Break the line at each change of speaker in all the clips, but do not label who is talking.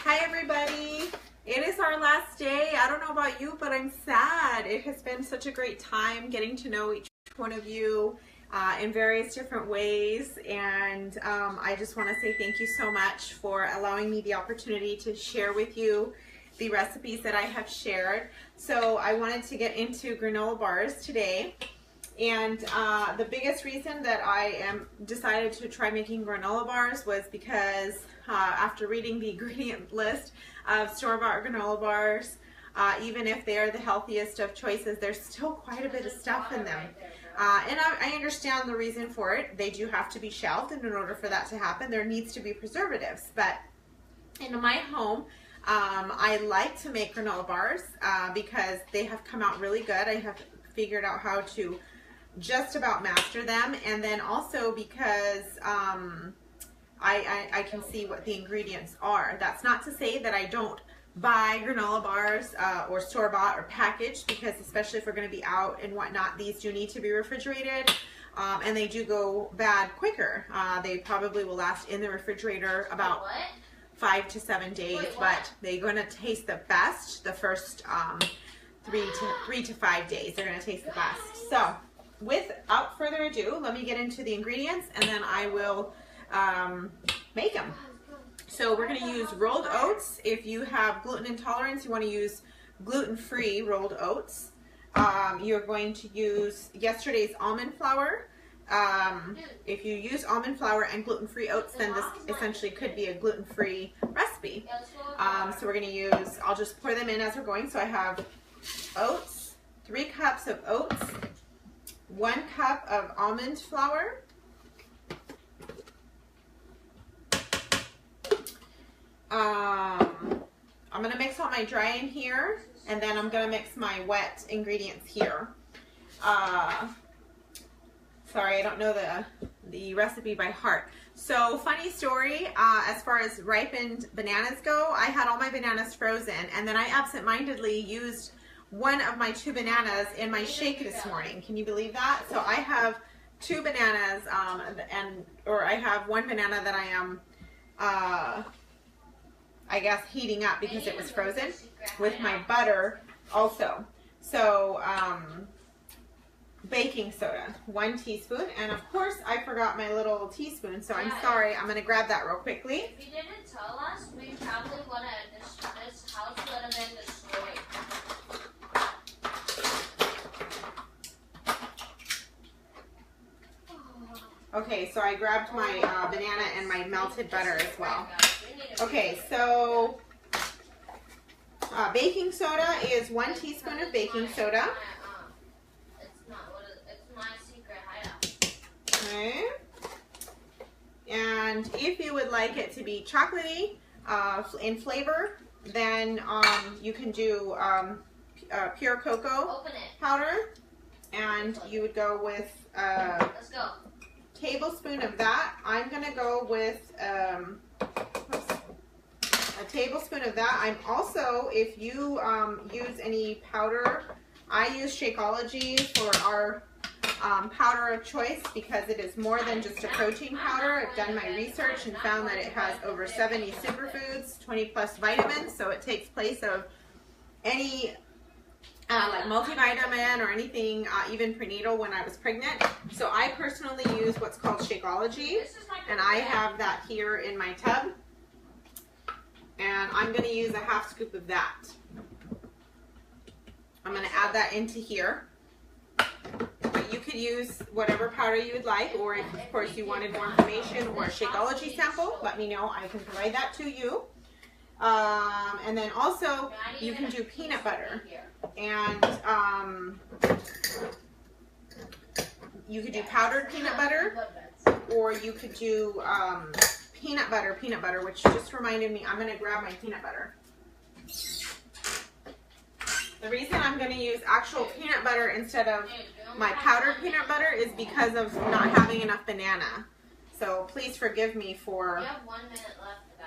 Hi everybody, it is our last day. I don't know about you, but I'm sad. It has been such a great time getting to know each one of you in various different ways, and I just want to say thank you so much for allowing me the opportunity to share with you the recipes that I have shared. So I wanted to get into granola bars today, and the biggest reason that I decided to try making granola bars was because after reading the ingredient list of store-bought granola bars, even if they're the healthiest of choices, there's still quite a bit of stuff in them. And I understand the reason for it. They do have to be shelved, and in order for that to happen, there needs to be preservatives. But in my home, I like to make granola bars because they have come out really good. I have figured out how to just about master them, and then also because I can see what the ingredients are. That's not to say that I don't buy granola bars or store-bought or packaged, because especially if we're going to be out and whatnot, these do need to be refrigerated, and they do go bad quicker. They probably will last in the refrigerator about 5 to 7 days, but they're going to taste the best the first 3 to 5 days. They're going to taste the best. So without further ado, let me get into the ingredients, and then I will make them. So we're going to use rolled oats. If you have gluten intolerance, you want to use gluten-free rolled oats. You're going to use yesterday's almond flour. If you use almond flour and gluten-free oats, then this essentially could be a gluten-free recipe. So we're going to use, I'll just pour them in as we're going. So I have oats, 3 cups of oats, 1 cup of almond flour, I'm going to mix all my dry in here, and then I'm going to mix my wet ingredients here. Sorry, I don't know the recipe by heart. So funny story, as far as ripened bananas go, I had all my bananas frozen, and then I absent-mindedly used one of my 2 bananas in my shake this morning. Can you believe that? So I have 2 bananas, or I have 1 banana that I am I guess heating up because it was frozen, with my butter also. So baking soda, 1 teaspoon, and of course I forgot my little teaspoon, so I'm sorry. I'm going to grab that real quickly.
If you didn't tell us, we probably would have, this house would have been destroyed.
Okay, so I grabbed my banana and my melted butter as well. Okay, so baking soda is 1 teaspoon of baking soda.
It's my secret hideout.
Okay. And if you would like it to be chocolatey in flavor, then you can do pure cocoa powder, and you would go with
Let's go.
Tablespoon of that. I'm gonna go with a tablespoon of that. I'm also, if you use any powder, I use Shakeology for our powder of choice because it is more than just a protein powder. I've done my research and found that it has over 70 superfoods, 20 plus vitamins, so it takes place of any like multivitamin or anything, even prenatal when I was pregnant. So I personally use what's called Shakeology, and I have that here in my tub. And I'm going to use a 1/2 scoop of that. I'm going to add that into here. But you could use whatever powder you would like, or if of course you wanted more information or a Shakeology sample, let me know. I can provide that to you. And then also you can do peanut butter, and you could do powdered peanut butter, or you could do peanut butter, which just reminded me, I'm going to grab my peanut butter. The reason I'm going to use actual peanut butter instead of my powdered peanut butter is because of not having enough banana. So please forgive me for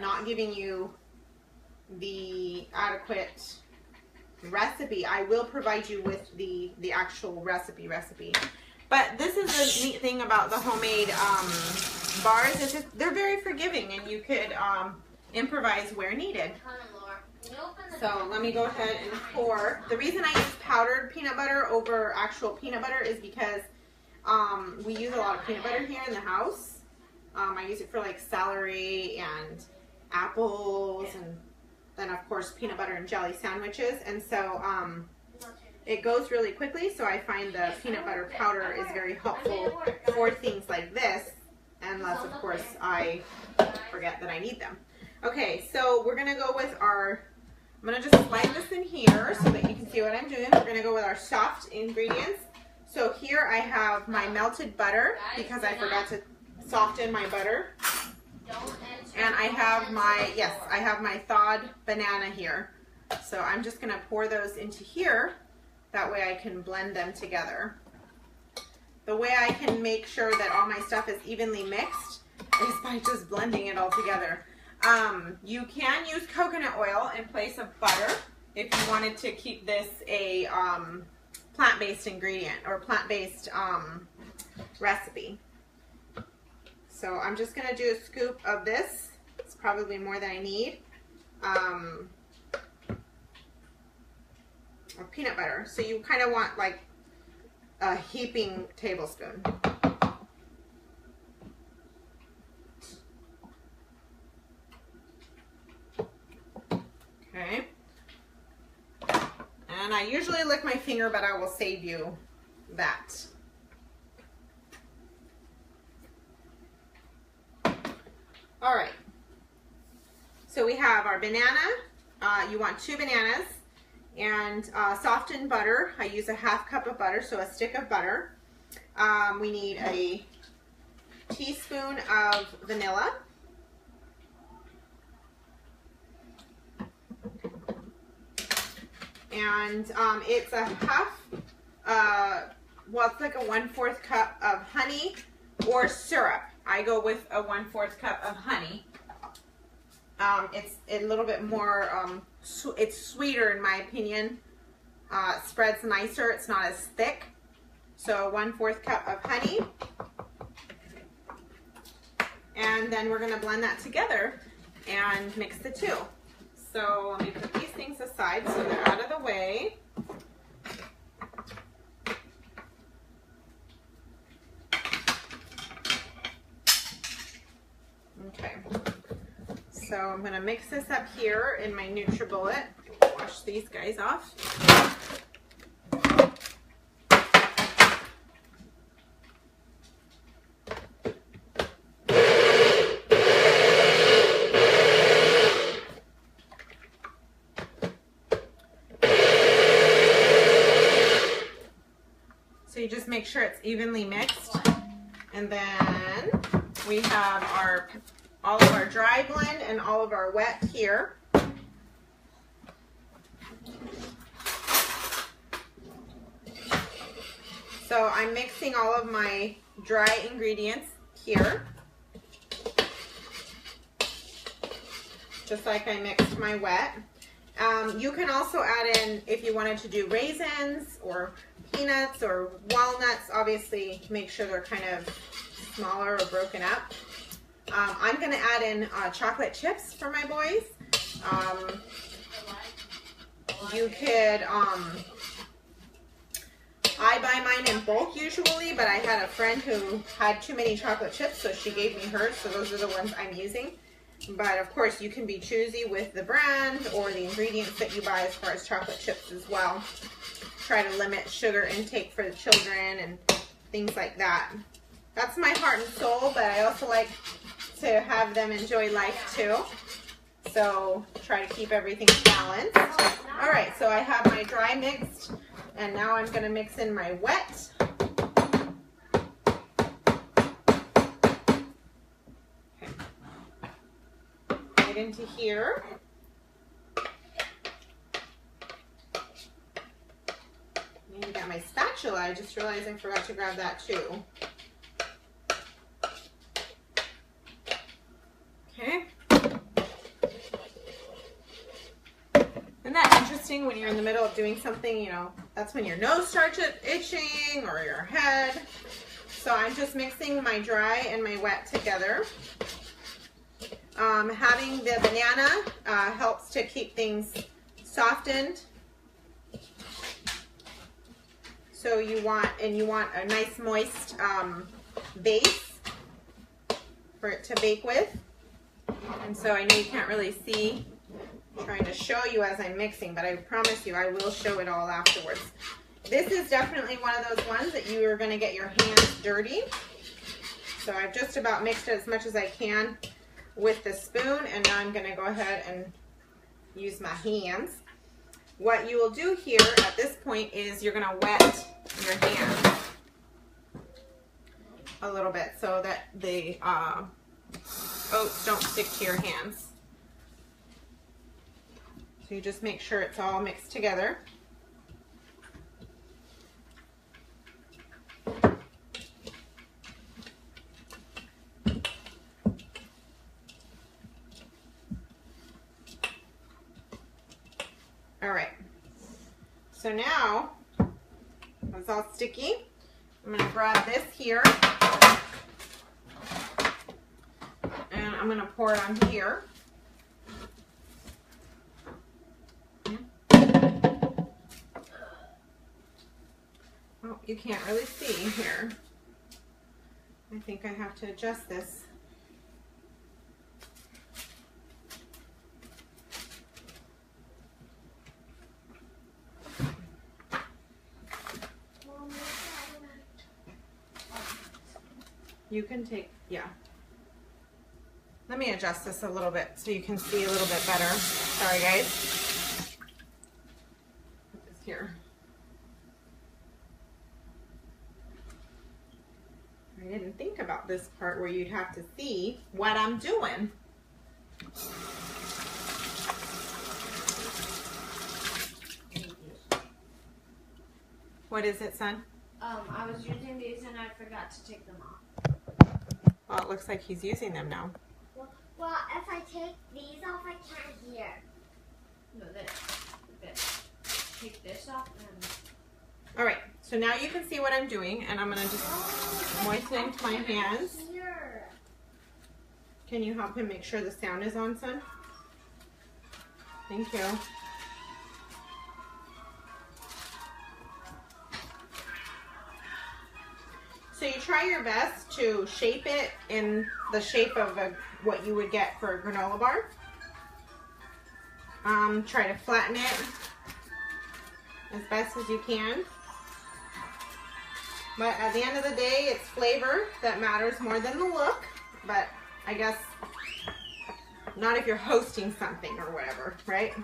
not giving you the adequate recipe. I will provide you with the actual recipe. But this is the neat thing about the homemade bars, is they're very forgiving, and you could improvise where needed.
Come on, Laura. Can you open the
So let me go ahead and pour. The reason I use powdered peanut butter over actual peanut butter is because we use a lot of peanut butter here in the house. I use it for like celery and apples, and then of course peanut butter and jelly sandwiches. And so it goes really quickly, so I find the peanut butter powder is very helpful for things like this, unless of course I forget that I need them. Okay, so we're gonna go with our, I'm gonna just slide this in here so that you can see what I'm doing. We're gonna go with our soft ingredients. So here I have my melted butter because I forgot to soften my butter. And I have my, yes, I have my thawed banana here. So I'm just gonna pour those into here. That way I can blend them together. The way I can make sure that all my stuff is evenly mixed is by just blending it all together. You can use coconut oil in place of butter if you wanted to keep this a plant-based ingredient or plant-based recipe. So I'm just going to do a scoop of this. It's probably more than I need. Of peanut butter. So you kind of want like a heaping tablespoon. Okay. And I usually lick my finger, but I will save you that. All right. So we have our banana. You want 2 bananas. And softened butter. I use a ½ cup of butter, so a stick of butter. We need a teaspoon of vanilla. And it's a well, it's like a 1/4 cup of honey or syrup. I go with a 1/4 cup of honey. It's a little bit more, it's sweeter in my opinion. It spreads nicer, it's not as thick. So 1/4 cup of honey. And then we're gonna blend that together and mix the two. So let me put these things aside so they're out of the way. Okay. So I'm going to mix this up here in my NutriBullet. Wash these guys off. So you just make sure it's evenly mixed. And then we have all of our dry blend and all of our wet here. So I'm mixing all of my dry ingredients here, just like I mixed my wet. You can also add in, if you wanted to do raisins or peanuts or walnuts, obviously make sure they're kind of smaller or broken up. I'm going to add in chocolate chips for my boys. You could, I buy mine in bulk usually, but I had a friend who had too many chocolate chips, so she gave me hers, so those are the ones I'm using. But of course you can be choosy with the brand or the ingredients that you buy as far as chocolate chips as well. Try to limit sugar intake for the children and things like that. That's my heart and soul, but I also like to have them enjoy life too. So try to keep everything balanced. All right, so I have my dry mixed, and now I'm going to mix in my wet. Okay. Right into here. I got my spatula. I just realized I forgot to grab that too. Okay. Isn't that interesting when you're in the middle of doing something, you know, that's when your nose starts itching or your head. So I'm just mixing my dry and my wet together. Having the banana helps to keep things softened. So you want a nice moist base for it to bake with. And so I know you can't really see, I'm trying to show you as I'm mixing, but I promise you I will show it all afterwards. This is definitely one of those ones that you are going to get your hands dirty. So I've just about mixed it as much as I can with the spoon, and now I'm going to go ahead and use my hands. What you will do here at this point is you're going to wet your hands a little bit so that the oats don't stick to your hands. So you just make sure it's all mixed together. All right, so now it's all sticky. I'm going to grab this here and I'm going to pour it on here. Oh, you can't really see here. I think I have to adjust this. You can take, yeah. Let me adjust this a little bit so you can see a little bit better. Sorry, guys. Put this here. I didn't think about this part where you'd have to see what I'm doing. What is it, son?
I was using these and I forgot to take them off.
Well, it looks like he's using them now.
Well, if I take these off, I can't hear. No, this. Take this off and...
All right, so now you can see what I'm doing, and I'm gonna just moisten my hands. Can you help him make sure the sound is on, son? Thank you. So you try your best to shape it in the shape of what you would get for a granola bar. Try to flatten it as best as you can. But at the end of the day, it's flavor that matters more than the look. But I guess not if you're hosting something or whatever, right?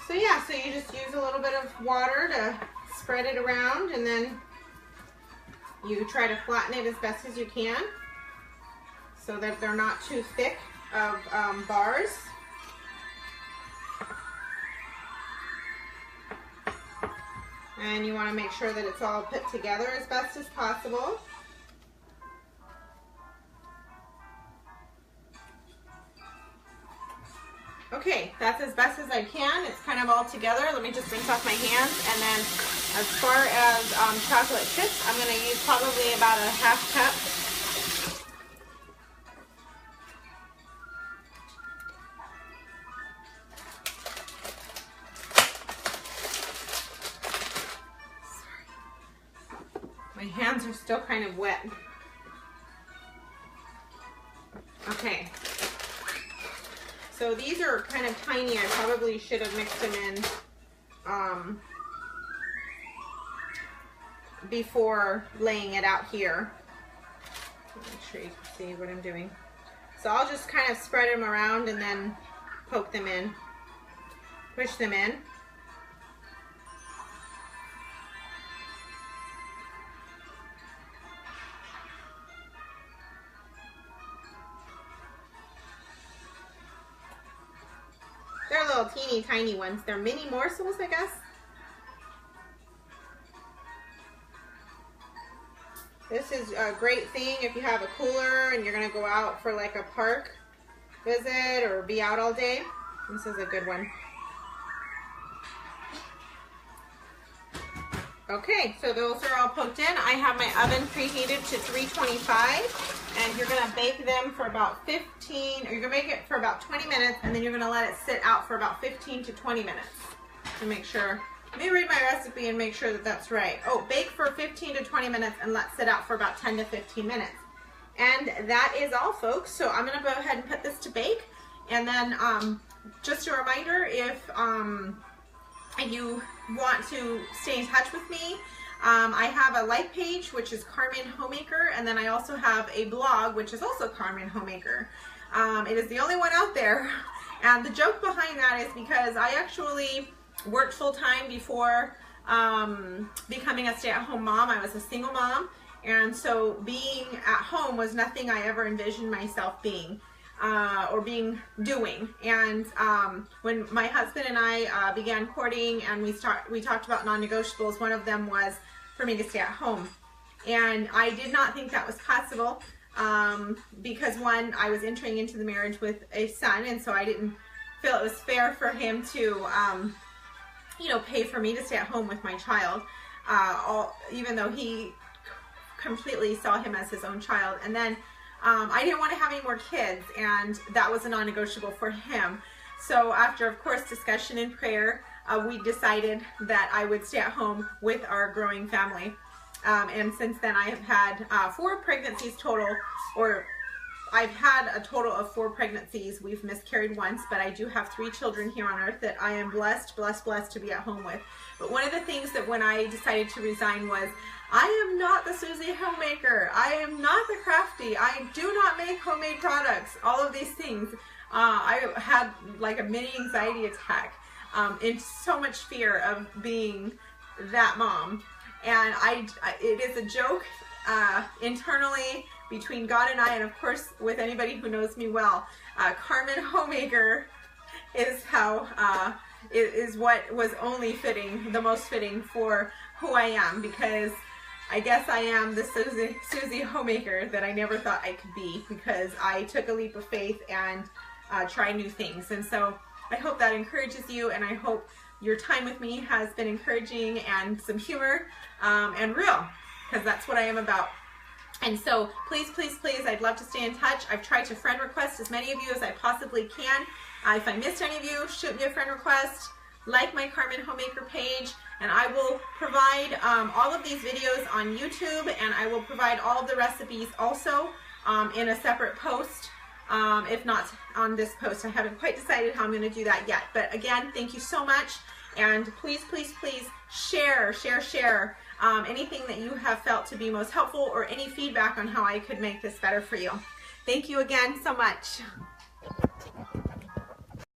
So yeah, so you just use a little bit of water to spread it around, and then you try to flatten it as best as you can so that they're not too thick of bars. And you want to make sure that it's all put together as best as possible. Okay, that's as best as I can. It's kind of all together. Let me just rinse off my hands. And then as far as chocolate chips, I'm going to use probably about a half cup. My hands are still kind of wet. Okay. So these are kind of tiny. I probably should have mixed them in before laying it out here. Make sure you can see what I'm doing. So I'll just kind of spread them around and then poke them in, push them in. They're little teeny tiny ones. They're mini morsels, I guess. This is a great thing if you have a cooler and you're going to go out for like a park visit or be out all day. This is a good one. Okay, so those are all poked in. I have my oven preheated to 325, and you're gonna bake them for about 15, or you're gonna make it for about 20 minutes, and then you're gonna let it sit out for about 15 to 20 minutes to make sure. Let me read my recipe and make sure that that's right. Oh, bake for 15 to 20 minutes and let sit out for about 10 to 15 minutes. And that is all, folks. So I'm gonna go ahead and put this to bake, and then just a reminder, if you want to stay in touch with me, I have a life page, which is Carmen Homemaker, and then I also have a blog, which is also Carmen Homemaker. It is the only one out there, and the joke behind that is because I actually worked full-time before becoming a stay-at-home mom. I was a single mom, and so being at home was nothing I ever envisioned myself being. Or doing. And when my husband and I began courting, and we talked about non-negotiables, one of them was for me to stay at home. And I did not think that was possible because, one, I was entering into the marriage with a son, and so I didn't feel it was fair for him to pay for me to stay at home with my child, even though he completely saw him as his own child. And then I didn't want to have any more kids, and that was a non-negotiable for him. So after, of course, discussion and prayer, we decided that I would stay at home with our growing family. And since then, I have had 4 pregnancies total, or I've had a total of 4 pregnancies. We've miscarried once, but I do have 3 children here on earth that I am blessed to be at home with. But one of the things that when I decided to resign was, I am not the Susie homemaker. I am not the crafty. I do not make homemade products. All of these things. I had like a mini anxiety attack in so much fear of being that mom. And it is a joke internally between God and I, and of course with anybody who knows me well. Carmen Homemaker is how is what was only fitting, the most fitting for who I am, because I guess I am the Susie Homemaker that I never thought I could be, because I took a leap of faith and tried new things. And so I hope that encourages you, and I hope your time with me has been encouraging and some humor and real, because that's what I am about. And so please, please, please, I'd love to stay in touch. I've tried to friend request as many of you as I possibly can. If I missed any of you, shoot me a friend request. Like my Carmen Homemaker page, and I will provide all of these videos on YouTube, and I will provide all of the recipes also in a separate post, if not on this post. I haven't quite decided how I'm going to do that yet. But again, thank you so much, and please, please, please share anything that you have felt to be most helpful, or any feedback on how I could make this better for you. Thank you again so much.